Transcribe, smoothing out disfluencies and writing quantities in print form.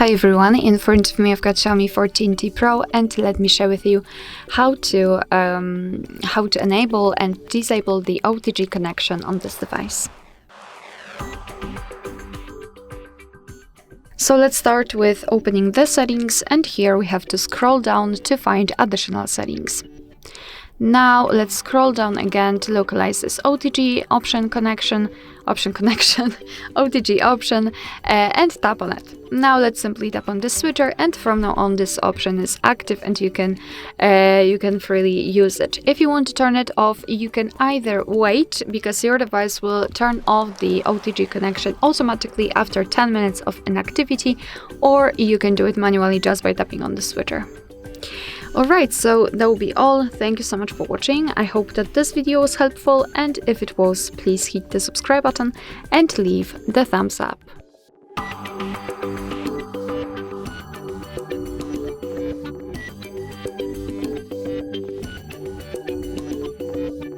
Hi everyone, in front of me I've got Xiaomi 14T Pro, and let me share with you how to enable and disable the OTG connection on this device. So let's start with opening the settings, and here we have to scroll down to find additional settings. Now let's scroll down again to localize this OTG connection, OTG option, and tap on it. Now let's simply tap on this switcher, and from now on this option is active and you can freely use it. If you want to turn it off, you can either wait, because your device will turn off the OTG connection automatically after 10 minutes of inactivity, or you can do it manually just by tapping on the switcher. Alright, so that will be all. Thank you so much for watching. I hope that this video was helpful, and if it was, please hit the subscribe button and leave the thumbs up.